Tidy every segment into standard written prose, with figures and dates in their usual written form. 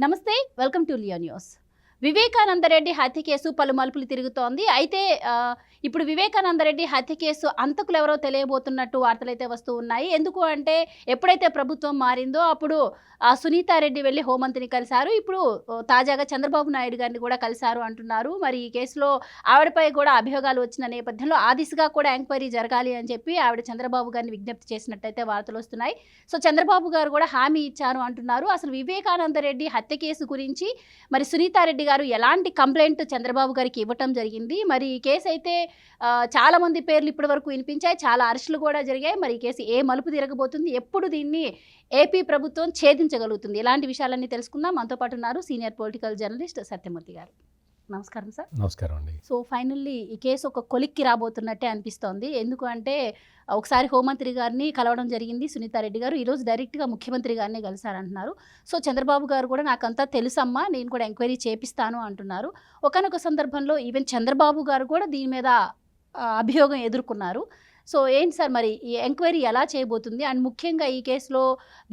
నమస్తే, welcome to Leo news. Vivekananda Reddy హత్య case పలు మలుపులు తిరుగుతోంది. అయితే ఇప్పుడు వివేకానందరెడ్డి హత్య కేసు అంతకులు ఎవరో తెలియబోతున్నట్టు వార్తలైతే వస్తూ ఉన్నాయి. ఎందుకు అంటే ఎప్పుడైతే ప్రభుత్వం మారిందో అప్పుడు సునీతారెడ్డి వెళ్ళి హోంమంత్రిని కలిశారు. ఇప్పుడు తాజాగా చంద్రబాబు నాయుడు గారిని కూడా కలిశారు అంటున్నారు. మరి ఈ కేసులో ఆవిడపై కూడా అభియోగాలు వచ్చిన నేపథ్యంలో ఆ దిశగా కూడా ఎంక్వైరీ జరగాలి అని చెప్పి ఆవిడ చంద్రబాబు గారిని విజ్ఞప్తి చేసినట్టయితే వార్తలు వస్తున్నాయి. సో చంద్రబాబు గారు కూడా హామీ ఇచ్చారు అంటున్నారు. అసలు వివేకానందరెడ్డి హత్య కేసు గురించి మరి సునీతారెడ్డి గారు ఎలాంటి కంప్లైంట్ చంద్రబాబు గారికి ఇవ్వటం జరిగింది? మరి ఈ కేసు అయితే చాలా మంది పేర్లు ఇప్పటి వరకు వినిపించాయి, చాలా అరెస్టులు కూడా జరిగాయి. మరి ఈ కేసు ఏ మలుపు తిరగబోతుంది, ఎప్పుడు దీన్ని ఏపీ ప్రభుత్వం ఛేదించగలుగుతుంది? ఇలాంటి విషయాలన్నీ తెలుసుకుందాం. మనతో పాటు ఉన్నారు సీనియర్ పొలిటికల్ జర్నలిస్ట్ సత్యమూర్తి గారు. నమస్కారం సార్. నమస్కారం అండి. సో ఫైనల్లీ ఈ కేసు ఒక కొలిక్కి రాబోతున్నట్టే అనిపిస్తోంది. ఎందుకు అంటే ఒకసారి హోంమంత్రి గారిని కలవడం జరిగింది సునీతారెడ్డి గారు, ఈరోజు డైరెక్ట్గా ముఖ్యమంత్రి గారిని కలిశారంటున్నారు. సో చంద్రబాబు గారు కూడా నాకంతా తెలుసమ్మా, నేను కూడా ఎంక్వైరీ చేపిస్తాను అంటున్నారు. ఒకానొక సందర్భంలో ఈవెన్ చంద్రబాబు గారు కూడా దీని మీద అభియోగం ఎదుర్కొన్నారు. సో ఏంటి సార్ మరి ఈ ఎంక్వైరీ ఎలా చేయబోతుంది? అండ్ ముఖ్యంగా ఈ కేసులో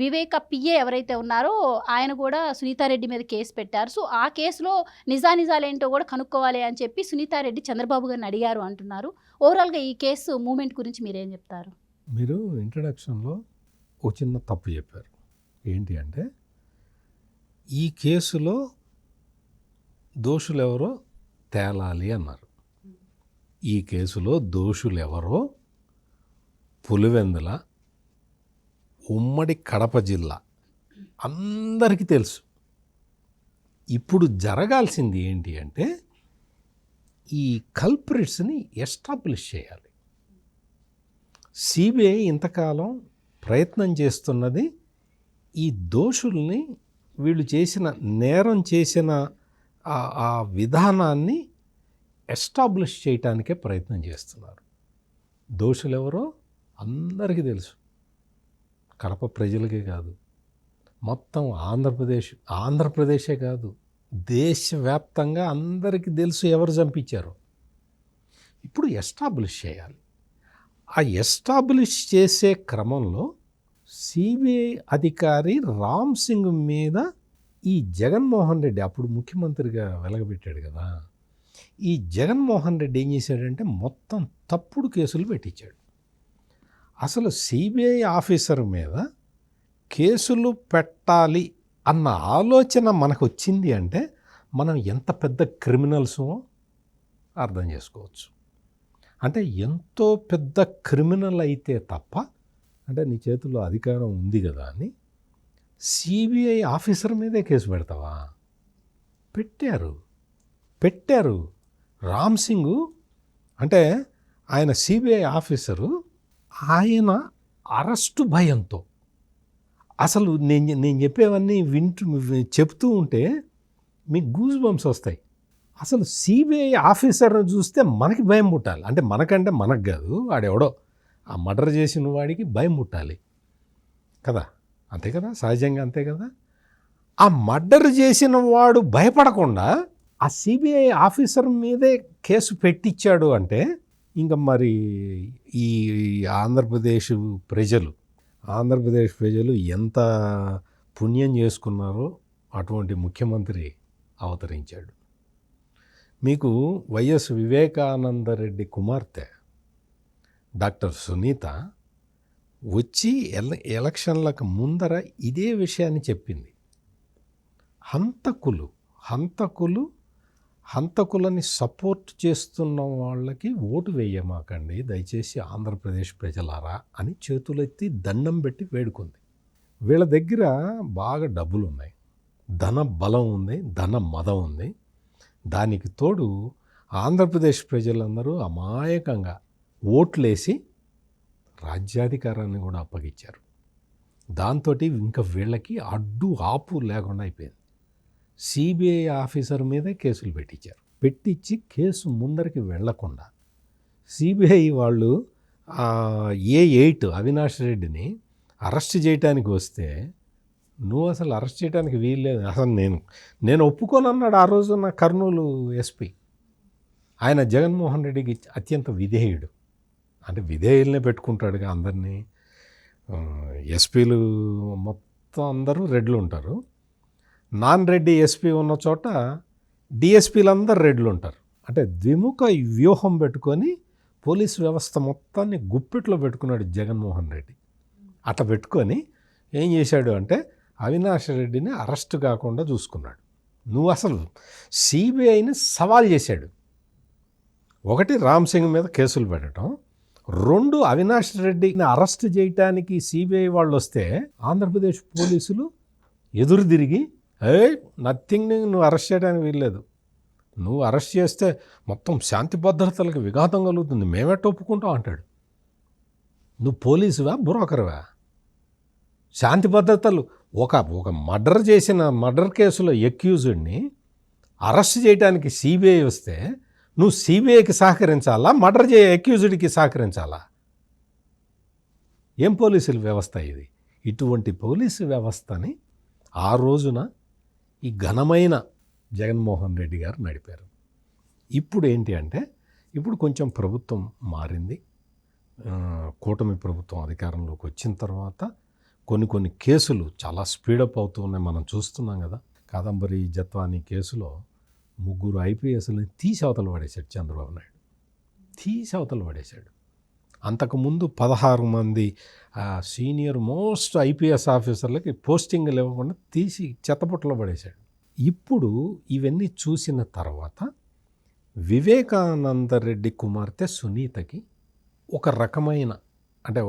వివేక పిఏ ఎవరైతే ఉన్నారో ఆయన కూడా సునీతారెడ్డి మీద కేసు పెట్టారు. సో ఆ కేసులో నిజానిజాలేంటో కూడా కనుక్కోవాలి అని చెప్పి సునీతారెడ్డి చంద్రబాబు గారిని అడిగారు అంటున్నారు. ఓవరాల్గా ఈ కేసు మూమెంట్ గురించి మీరేం చెప్తారు? మీరు ఇంట్రడక్షన్లో ఒక చిన్న తప్పు చెప్పారు. ఏంటి అంటే ఈ కేసులో దోషులు ఎవరో తేలాలి అన్నారు. ఈ కేసులో దోషులు ఎవరో పులివెందుల, ఉమ్మడి కడప జిల్లా అందరికీ తెలుసు. ఇప్పుడు జరగాల్సింది ఏంటి అంటే ఈ కల్ప్రిట్స్ని ఎస్టాబ్లిష్ చేయాలి. సిబిఐ ఇంతకాలం ప్రయత్నం చేస్తున్నది ఈ దోషుల్ని, వీళ్ళు చేసిన నేరం చేసిన ఆ విధానాన్ని ఎస్టాబ్లిష్ చేయటానికే ప్రయత్నం చేస్తున్నారు. దోషులు ఎవరో అందరికీ తెలుసు. కడప ప్రజలకే కాదు, మొత్తం ఆంధ్రప్రదేశే కాదు, దేశవ్యాప్తంగా అందరికీ తెలుసు ఎవరు చంపించారో. ఇప్పుడు ఎస్టాబ్లిష్ చేయాలి. ఆ ఎస్టాబ్లిష్ చేసే క్రమంలో సిబిఐ అధికారి రామ్ సింగ్ మీద ఈ జగన్మోహన్ రెడ్డి అప్పుడు ముఖ్యమంత్రిగా వెలగబెట్టాడు కదా, ఈ జగన్మోహన్ రెడ్డి ఏం చేశాడంటే మొత్తం తప్పుడు కేసులు పెట్టించాడు. అసలు సిబిఐ ఆఫీసర్ మీద కేసులు పెట్టాలి అన్న ఆలోచన మనకు వచ్చింది అంటే మనం ఎంత పెద్ద క్రిమినల్సో అర్థం చేసుకోవచ్చు. అంటే ఎంతో పెద్ద క్రిమినల్ అయితే తప్ప, అంటే నీ చేతుల్లో అధికారం ఉంది కదా అని సిబిఐ ఆఫీసర్ మీదే కేసు పెడతావా? పెట్టారు. రామ్ సింగ్ అంటే ఆయన సిబిఐ ఆఫీసరు, ఆయన అరెస్టు భయంతో అసలు నేను చెప్పేవన్నీ చెప్తూ ఉంటే మీకు గూస్ బంప్స్ వస్తాయి. అసలు సిబిఐ ఆఫీసర్ని చూస్తే మనకి భయం పుట్టాలి. అంటే మనకంటే మనకు కాదు, వాడెవడో ఆ మర్డర్ చేసిన వాడికి భయం పుట్టాలి కదా, అంతే కదా, సహజంగా అంతే కదా. ఆ మర్డర్ చేసిన వాడు భయపడకుండా ఆ సిబిఐ ఆఫీసర్ మీదే కేసు పెట్టించాడు అంటే ఇంకా మరి ఈ ఆంధ్రప్రదేశ్ ప్రజలు ఎంత పుణ్యం చేసుకున్నారో అటువంటి ముఖ్యమంత్రి అవతరించాడు. మీకు వైఎస్ వివేకానందరెడ్డి కుమార్తె డాక్టర్ సునీత వచ్చి ఎలక్షన్లకు ముందర ఇదే విషయాన్ని చెప్పింది. హంతకులని సపోర్ట్ చేస్తున్న వాళ్ళకి ఓటు వేయమాకండి దయచేసి ఆంధ్రప్రదేశ్ ప్రజలారా అని చేతులెత్తి దండం పెట్టి వేడుకుంది. వీళ్ళ దగ్గర బాగా డబ్బులు ఉన్నాయి, ధన బలం ఉంది, ధన మదం ఉంది. దానికి తోడు ఆంధ్రప్రదేశ్ ప్రజలందరూ అమాయకంగా ఓట్లేసి రాజ్యాధికారాన్ని కూడా అప్పగించారు. దాంతో ఇంకా వీళ్ళకి అడ్డు ఆపు లేకుండా అయిపోయింది. సిబిఐ ఆఫీసర్ మీదే కేసులు పెట్టించి కేసు ముందరికి వెళ్లకుండా సిబిఐ వాళ్ళు A8 అవినాష్ రెడ్డిని అరెస్ట్ చేయడానికి వస్తే నువ్వు అసలు అరెస్ట్ చేయడానికి వీల్లేదు, అసలు నేను ఒప్పుకోనన్నాడు ఆ రోజు నా కర్నూలు ఎస్పీ. ఆయన జగన్మోహన్ రెడ్డికి అత్యంత విధేయుడు, అంటే విధేయులనే పెట్టుకుంటాడుగా అందరినీ. ఎస్పీలు మొత్తం అందరూ రెడ్లు ఉంటారు, నాన్ రెడ్డి ఎస్పీ ఉన్న చోట డిఎస్పీలందరూ రెడ్లు ఉంటారు. అంటే ద్విముఖ వ్యూహం పెట్టుకొని పోలీస్ వ్యవస్థ మొత్తాన్ని గుప్పిట్లో పెట్టుకున్నాడు జగన్మోహన్ రెడ్డి. అట్లా పెట్టుకొని ఏం చేశాడు అంటే అవినాష్ రెడ్డిని అరెస్ట్ కాకుండా చూసుకున్నాడు. నువ్వు అసలు సిబిఐని సవాల్ చేశాడు. ఒకటి రామ్ సింగ్ మీద కేసులు పెట్టడం, రెండు అవినాష్ రెడ్డిని అరెస్ట్ చేయటానికి సిబిఐ వాళ్ళు వస్తే ఆంధ్రప్రదేశ్ పోలీసులు ఎదురు తిరిగి నథింగ్, నువ్వు అరెస్ట్ చేయడానికి వీల్లేదు, నువ్వు అరెస్ట్ చేస్తే మొత్తం శాంతి భద్రతలకు విఘాతం కలుగుతుంది, మేమెట్ట ఒప్పుకుంటాం అంటాడు. నువ్వు పోలీసువా బ్రోకర్వా? శాంతి భద్రతలు ఒక మర్డర్ కేసులో ఎక్యూజ్డ్ని అరెస్ట్ చేయడానికి సిబిఐ వస్తే నువ్వు సిబిఐకి సహకరించాలా, మర్డర్ ఎక్యూజ్డ్కి సహకరించాలా? ఏం పోలీసుల వ్యవస్థ ఇది? ఇటువంటి పోలీసు వ్యవస్థని ఆ రోజున ఈ ఘనమైన జగన్మోహన్ రెడ్డి గారు నడిపారు. ఇప్పుడు ఏంటి అంటే ఇప్పుడు కొంచెం ప్రభుత్వం మారింది. కూటమి ప్రభుత్వం అధికారంలోకి వచ్చిన తర్వాత కొన్ని కేసులు చాలా స్పీడప్ అవుతూ ఉన్నాయి, మనం చూస్తున్నాం కదా. కాదంబరి జత్వానీ కేసులో 3 ఐపీఎస్ని తీసి అవతల పడేశాడు చంద్రబాబు నాయుడు, తీసి అవతల పడేశాడు. అంతకుముందు 16 మంది సీనియర్ మోస్ట్ ఐపీఎస్ ఆఫీసర్లకి పోస్టింగ్లు ఇవ్వకుండా తీసి చెత్తపుట్టలో పడేశాడు. ఇప్పుడు ఇవన్నీ చూసిన తర్వాత వివేకానంద రెడ్డి కుమార్తె సునీతకి ఒక రకమైన అంటే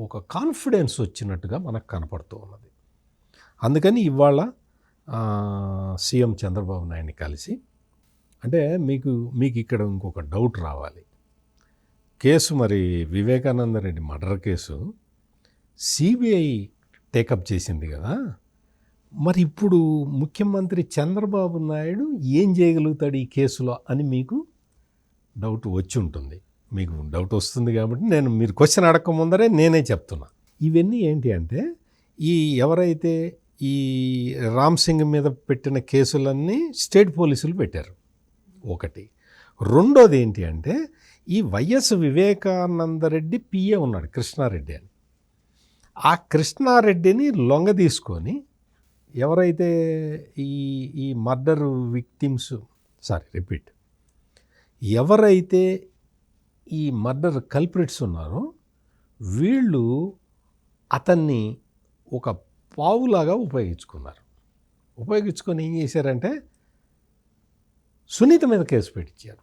ఒక కాన్ఫిడెన్స్ వచ్చినట్టుగా మనకు కనపడుతూ ఉన్నది. అందుకని ఇవాళ సీఎం చంద్రబాబు నాయుడిని కలిసి, అంటే మీకు ఇక్కడ ఇంకొక డౌట్ రావాలి. కేసు మరి Vivekananda Reddy murder case CBI take up చేసింది కదా, మరి ఇప్పుడు ముఖ్యమంత్రి చంద్రబాబు నాయుడు ఏం చేయగలుగుతాడు ఈ కేసులో అని మీకు డౌట్ వచ్చి ఉంటుంది. మీకు డౌట్ వస్తుంది కాబట్టి మీరు క్వశ్చన్ అడగక ముందరే నేనే చెప్తున్నా. ఇవన్నీ ఏంటి అంటే ఎవరైతే ఈ రామ్ సింగ్ మీద పెట్టిన కేసులన్నీ స్టేట్ పోలీసులు పెట్టారు ఒకటి. రెండోది ఏంటి అంటే ఈ వైఎస్ వివేకానందరెడ్డి పిఏ ఉన్నాడు కృష్ణారెడ్డి అని. ఆ కృష్ణారెడ్డిని లొంగ తీసుకొని ఎవరైతే ఈ మర్డర్ విక్టిమ్స్ ఎవరైతే ఈ మర్డర్ కల్ప్రిట్స్ ఉన్నారో వీళ్ళు అతన్ని ఒక పావులాగా ఉపయోగించుకొని ఏం చేశారంటే సునీత మీద కేసు పెట్టించారు.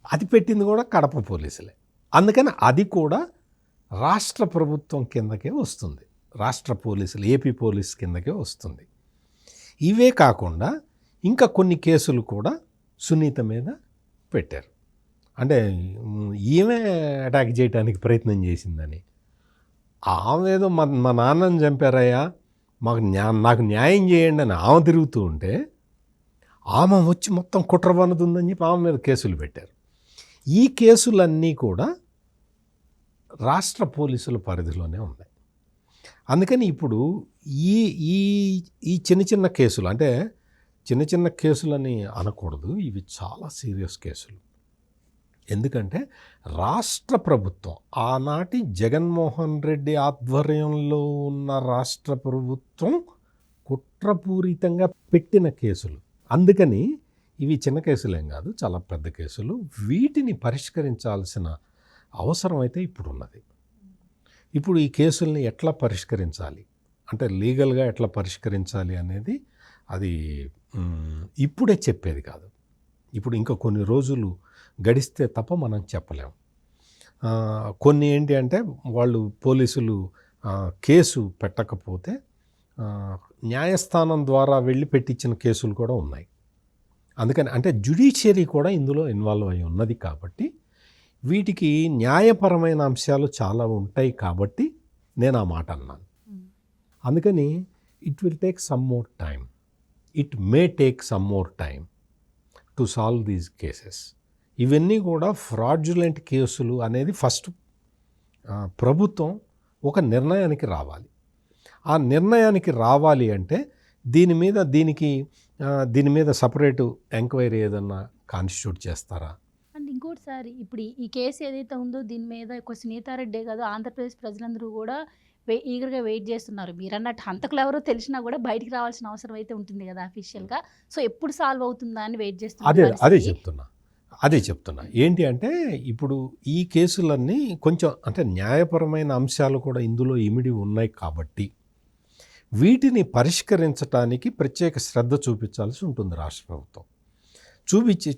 అది పెట్టింది కూడా కడప పోలీసులే. అందుకని అది కూడా రాష్ట్ర ప్రభుత్వం కిందకే వస్తుంది, రాష్ట్ర పోలీసులు ఏపీ పోలీస్ కిందకే వస్తుంది. ఇవే కాకుండా ఇంకా కొన్ని కేసులు కూడా సునీత మీద పెట్టారు. అంటే ఈమె అటాక్ చేయడానికి ప్రయత్నం చేసిందని, ఆమెదో మా నాన్నని చంపారయ్యా నాకు న్యాయం చేయండి అని ఆమె తిరుగుతూ ఉంటే ఆమె వచ్చి మొత్తం కుట్ర పన్నుతుందని చెప్పి ఆమె మీద కేసులు పెట్టారు. ఈ కేసులన్నీ కూడా రాష్ట్ర పోలీసుల పరిధిలోనే ఉన్నాయి. అందుకని ఇప్పుడు ఈ చిన్న కేసులు, అంటే చిన్న కేసులని అనకూడదు, ఇవి చాలా సీరియస్ కేసులు. ఎందుకంటే రాష్ట్ర ప్రభుత్వం ఆనాటి జగన్మోహన్ రెడ్డి ఆధ్వర్యంలో ఉన్న రాష్ట్ర ప్రభుత్వం కుట్రపూరితంగా పెట్టిన కేసులు. అందుకని ఇవి చిన్న కేసులేం కాదు, చాలా పెద్ద కేసులు. వీటిని పరిష్కరించాల్సిన అవసరం అయితే ఇప్పుడు ఉన్నది. ఇప్పుడు ఈ కేసుల్ని ఎట్లా పరిష్కరించాలి అంటే లీగల్గా ఎట్లా పరిష్కరించాలి అనేది అది ఇప్పుడే చెప్పేది కాదు. ఇప్పుడు ఇంకా కొన్ని రోజులు గడిస్తే తప్ప మనం చెప్పలేం. కొన్ని ఏంటి అంటే వాళ్ళు పోలీసులు కేసు పెట్టకపోతే న్యాయస్థానం ద్వారా వెళ్ళి పెట్టించిన కేసులు కూడా ఉన్నాయి. అందుకని అంటే జ్యుడిషియరీ కూడా ఇందులో ఇన్వాల్వ్ అయి ఉన్నది కాబట్టి వీటికి న్యాయపరమైన అంశాలు చాలా ఉంటాయి కాబట్టి నేను ఆ మాట అన్నాను. అందుకని it will take some more time, it may take some more time to solve these cases. ఇవన్నీ కూడా ఫ్రాడ్యులెంట్ కేసులు అనేది ఫస్ట్ ప్రభుత్వం ఒక నిర్ణయానికి రావాలి. ఆ నిర్ణయానికి రావాలి అంటే దీని మీద సపరేటు ఎంక్వైరీ ఏదన్నా కాన్స్టిట్యూట్ చేస్తారా? అండ్ ఇంకోటిసారి ఇప్పుడు ఈ కేసు ఏదైతే ఉందో దీని మీద ఒక సునీతారెడ్డే కాదు, ఆంధ్రప్రదేశ్ ప్రజలందరూ కూడా ఈగర్గా వెయిట్ చేస్తున్నారు. మీరన్నట్టు హంతకులు ఎవరో తెలిసినా కూడా బయటికి రావాల్సిన అవసరం అయితే ఉంటుంది కదా అఫీషియల్గా. సో ఎప్పుడు సాల్వ్ అవుతుందా అని వెయిట్ చేస్తున్నారు. అదే చెప్తున్నా ఏంటి అంటే ఇప్పుడు ఈ కేసులన్నీ కొంచెం అంటే న్యాయపరమైన అంశాలు కూడా ఇందులో ఇమిడి ఉన్నాయి కాబట్టి వీటిని పరిష్కరించడానికి ప్రత్యేక శ్రద్ధ చూపించాల్సి ఉంటుంది రాష్ట్ర ప్రభుత్వం. చూపించి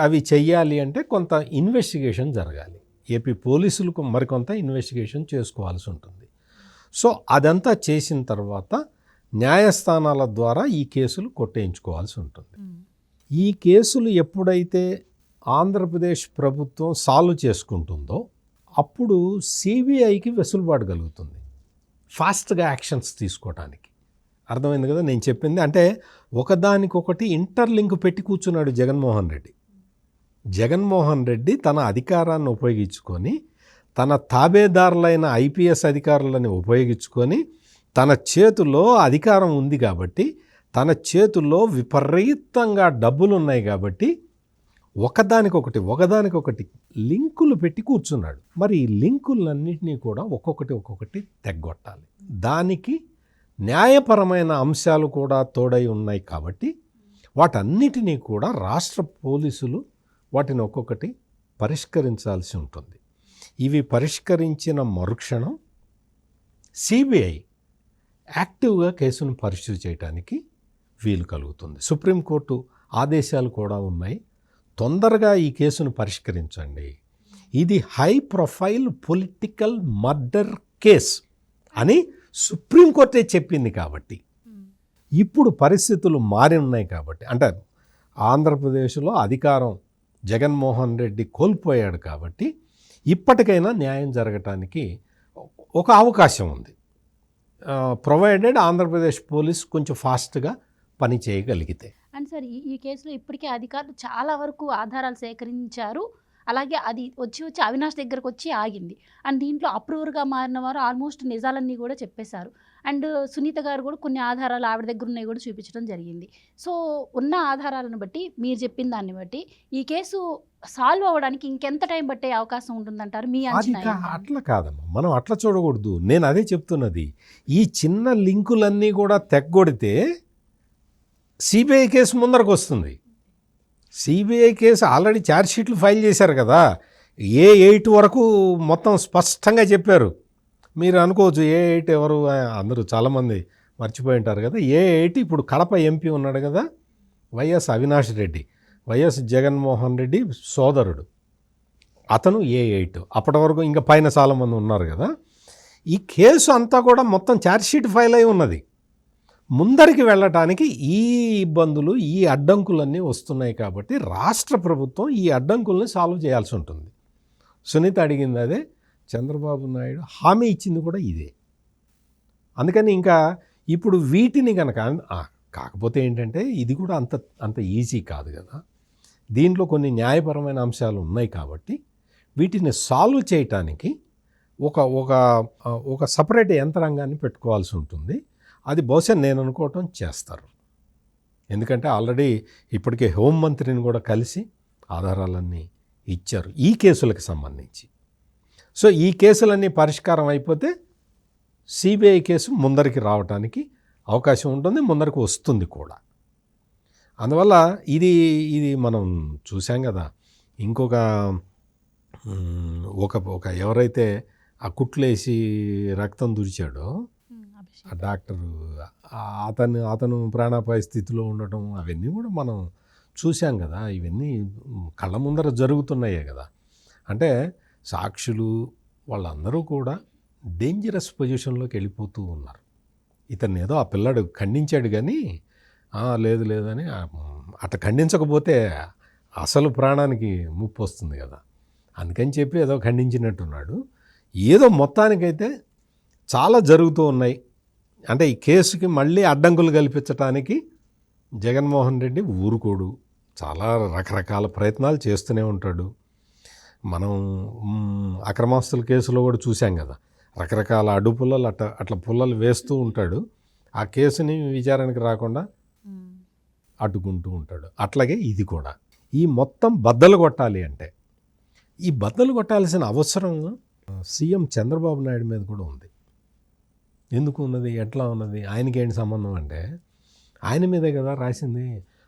అవి చెయ్యాలి అంటే కొంత ఇన్వెస్టిగేషన్ జరగాలి. ఏపీ పోలీసులకు మరికొంత ఇన్వెస్టిగేషన్ చేసుకోవాల్సి ఉంటుంది. సో అదంతా చేసిన తర్వాత న్యాయస్థానాల ద్వారా ఈ కేసులు కొట్టేయించుకోవాల్సి ఉంటుంది. ఈ కేసులు ఎప్పుడైతే ఆంధ్రప్రదేశ్ ప్రభుత్వం సాల్వ్ చేసుకుంటుందో అప్పుడు సిబిఐకి వెసులుబాటు కలుగుతుంది ఫాస్ట్గా యాక్షన్స్ తీసుకోవడానికి. అర్థమైంది కదా నేను చెప్పింది? అంటే ఒకదానికొకటి ఇంటర్లింక్ పెట్టి కూర్చున్నాడు జగన్మోహన్ రెడ్డి తన అధికారాన్ని ఉపయోగించుకొని తన తాబేదారులైన ఐపీఎస్ అధికారులని ఉపయోగించుకొని తన చేతుల్లో అధికారం ఉంది కాబట్టి తన చేతుల్లో విపరీతంగా డబ్బులు ఉన్నాయి కాబట్టి ఒకదానికొకటి లింకులు పెట్టి కూర్చున్నాడు. మరి ఈ లింకులన్నింటినీ కూడా ఒక్కొక్కటి తెగ్గొట్టాలి. దానికి న్యాయపరమైన అంశాలు కూడా తోడై ఉన్నాయి కాబట్టి వాటన్నిటినీ కూడా రాష్ట్ర పోలీసులు వాటిని ఒక్కొక్కటి పరిష్కరించాల్సి ఉంటుంది. ఇవి పరిష్కరించిన మరుక్షణం సిబిఐ యాక్టివ్గా కేసును పరిశీలి చేయడానికి వీలు కలుగుతుంది. సుప్రీంకోర్టు ఆదేశాలు కూడా ఉన్నాయి, తొందరగా ఈ కేసును పరిష్కరించండి, ఇది high profile political murder case అని సుప్రీంకోర్టే చెప్పింది. కాబట్టి ఇప్పుడు పరిస్థితులు మారి ఉన్నాయి కాబట్టి అంటే ఆంధ్రప్రదేశ్లో అధికారం జగన్మోహన్ రెడ్డి కోల్పోయాడు కాబట్టి ఇప్పటికైనా న్యాయం జరగటానికి ఒక అవకాశం ఉంది, ప్రొవైడెడ్ ఆంధ్రప్రదేశ్ పోలీస్ కొంచెం ఫాస్ట్గా పని చేయగలిగితే. అండ్ సార్ ఈ కేసులో ఇప్పటికే అధికారులు చాలా వరకు ఆధారాలు సేకరించారు. అలాగే అది వచ్చి అవినాష్ దగ్గరకు వచ్చి ఆగింది. అండ్ దీంట్లో అప్రూవర్గా మారిన వారు ఆల్మోస్ట్ నిజాలన్నీ కూడా చెప్పేశారు. అండ్ సునీత గారు కూడా కొన్ని ఆధారాలు ఆవిడ దగ్గర ఉన్నాయి కూడా చూపించడం జరిగింది. సో ఉన్న ఆధారాలను బట్టి మీరు చెప్పిన దాన్ని బట్టి ఈ కేసు సాల్వ్ అవ్వడానికి ఇంకెంత టైం పట్టే అవకాశం ఉంటుందంటారు మీ అంచనా? అట్లా కాదమ్మా, మనం అట్లా చూడకూడదు. నేను అదే చెప్తున్నది, ఈ చిన్న లింకులన్నీ కూడా తెగ్గొడితే సిబిఐ కేసు ముందరకు వస్తుంది. సిబిఐ కేసు ఆల్రెడీ ఛార్జ్షీట్లు ఫైల్ చేశారు కదా, A8 వరకు మొత్తం స్పష్టంగా చెప్పారు. మీరు అనుకోవచ్చు A8 ఎవరు, అందరూ చాలామంది మర్చిపోయి ఉంటారు కదా. A8 ఇప్పుడు కడప ఎంపీ ఉన్నాడు కదా, వైఎస్ అవినాష్ రెడ్డి, వైఎస్ జగన్మోహన్ రెడ్డి సోదరుడు, అతను A8. అప్పటి వరకు ఇంకా పైన చాలామంది ఉన్నారు కదా. ఈ కేసు అంతా కూడా మొత్తం ఛార్జ్షీట్ ఫైల్ అయి ఉన్నది. ముందరికి వెళ్ళటానికి ఈ ఇబ్బందులు, ఈ అడ్డంకులన్నీ వస్తున్నాయి కాబట్టి రాష్ట్ర ప్రభుత్వం ఈ అడ్డంకుల్ని సాల్వ్ చేయాల్సి ఉంటుంది. సునీత అడిగింది అదే, చంద్రబాబు నాయుడు హామీ ఇచ్చింది కూడా ఇదే. అందుకని ఇంకా ఇప్పుడు వీటిని కనుక కాకపోతే ఏంటంటే ఇది కూడా అంత ఈజీ కాదు కదా, దీంట్లో కొన్ని న్యాయపరమైన అంశాలు ఉన్నాయి కాబట్టి వీటిని సాల్వ్ చేయటానికి ఒక సపరేట్ యంత్రాంగాన్ని పెట్టుకోవాల్సి ఉంటుంది. అది బహుశా నేను అనుకోవటం చేస్తారు. ఎందుకంటే ఆల్రెడీ ఇప్పటికే హోంమంత్రిని కూడా కలిసి ఆధారాలన్నీ ఇచ్చారు ఈ కేసులకు సంబంధించి. సో ఈ కేసులన్నీ పరిష్కారం అయిపోతే సిబిఐ కేసు ముందరికి రావడానికి అవకాశం ఉంటుంది, ముందరికి వస్తుంది కూడా. అందువల్ల ఇది మనం చూసాం కదా. ఇంకొక ఒక ఎవరైతే ఆ కుట్లేసి రక్తం దురిచాడో ఆ డాక్టరు, అతను ప్రాణాపాయ స్థితిలో ఉండటం అవన్నీ కూడా మనం చూసాం కదా. ఇవన్నీ కళ్ళ ముందర జరుగుతున్నాయే కదా. అంటే సాక్షులు వాళ్ళందరూ కూడా డేంజరస్ పొజిషన్లోకి వెళ్ళిపోతూ ఉన్నారు. ఇతన్ని ఏదో ఆ పిల్లాడు ఖండించాడు కానీ లేదని అట్లా ఖండించకపోతే అసలు ప్రాణానికి ముప్పు వస్తుంది కదా. అందుకని చెప్పి ఏదో ఖండించినట్టున్నాడు. ఏదో మొత్తానికైతే చాలా జరుగుతూ ఉన్నాయి. అంటే ఈ కేసుకి మళ్ళీ అడ్డంకులు కల్పించడానికి జగన్మోహన్ రెడ్డి ఊరుకోడు, చాలా రకరకాల ప్రయత్నాలు చేస్తూనే ఉంటాడు. మనం అక్రమాస్తుల కేసులో కూడా చూసాం కదా, రకరకాల అడ్డుపుల్లలు అట్లా పుల్లలు వేస్తూ ఉంటాడు. ఆ కేసుని విచారణకు రాకుండా అడ్డుకుంటూ ఉంటాడు. అట్లాగే ఇది కూడా ఈ మొత్తం బద్దలు కొట్టాలి అంటే ఈ బద్దలు కొట్టాల్సిన అవసరం సీఎం చంద్రబాబు నాయుడు మీద కూడా ఉంది. ఎందుకు ఉన్నది, ఎట్లా ఉన్నది, ఆయనకేంటి సంబంధం అంటే ఆయన మీదే కదా రాసింది.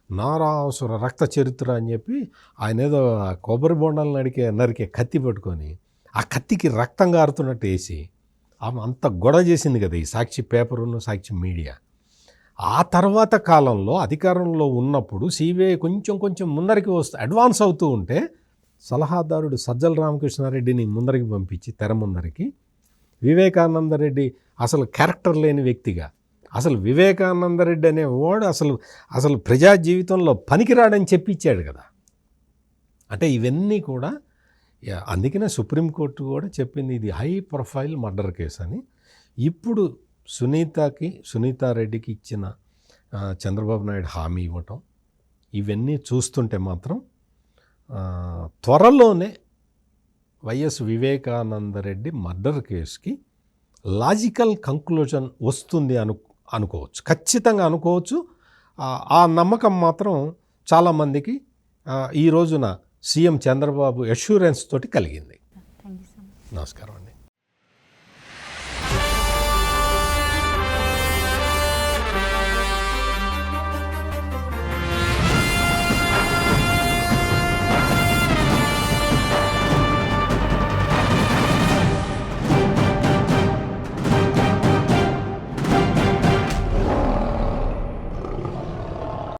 నారాసుర రక్త చరిత్ర అని చెప్పి ఆయన ఏదో ఆ కొబ్బరి బొండాలను నరికే కత్తి పట్టుకొని ఆ కత్తికి రక్తం కారుతున్నట్టు వేసి ఆమె అంత గొడవ చేసింది కదా ఈ సాక్షి పేపరును సాక్షి మీడియా. ఆ తర్వాత కాలంలో అధికారంలో ఉన్నప్పుడు సిబిఐ కొంచెం ముందరికి అడ్వాన్స్ అవుతూ ఉంటే సలహాదారుడు సజ్జల రామకృష్ణారెడ్డిని ముందరికి పంపించి తెర ముందరికి వివేకానందరెడ్డి అసలు క్యారెక్టర్ లేని వ్యక్తిగా, అసలు వివేకానందరెడ్డి అనేవాడు అసలు ప్రజా జీవితంలో పనికిరాడని చెప్పించాడు కదా. అంటే ఇవన్నీ కూడా అందుకనే సుప్రీంకోర్టు కూడా చెప్పింది ఇది హై ప్రొఫైల్ మర్డర్ కేసు అని. ఇప్పుడు సునీతారెడ్డికి ఇచ్చిన చంద్రబాబు నాయుడు హామీ ఇవ్వటం ఇవన్నీ చూస్తుంటే మాత్రం త్వరలోనే వైఎస్ వివేకానందరెడ్డి మర్డర్ కేసుకి లాజికల్ కంక్లూజన్ వస్తుంది అనుకోవచ్చు, ఖచ్చితంగా అనుకోవచ్చు. ఆ నమ్మకం మాత్రం చాలామందికి ఈ రోజున సీఎం చంద్రబాబు అష్యూరెన్స్ తోటి కలిగింది. Thank you so much. నమస్కారం అండి.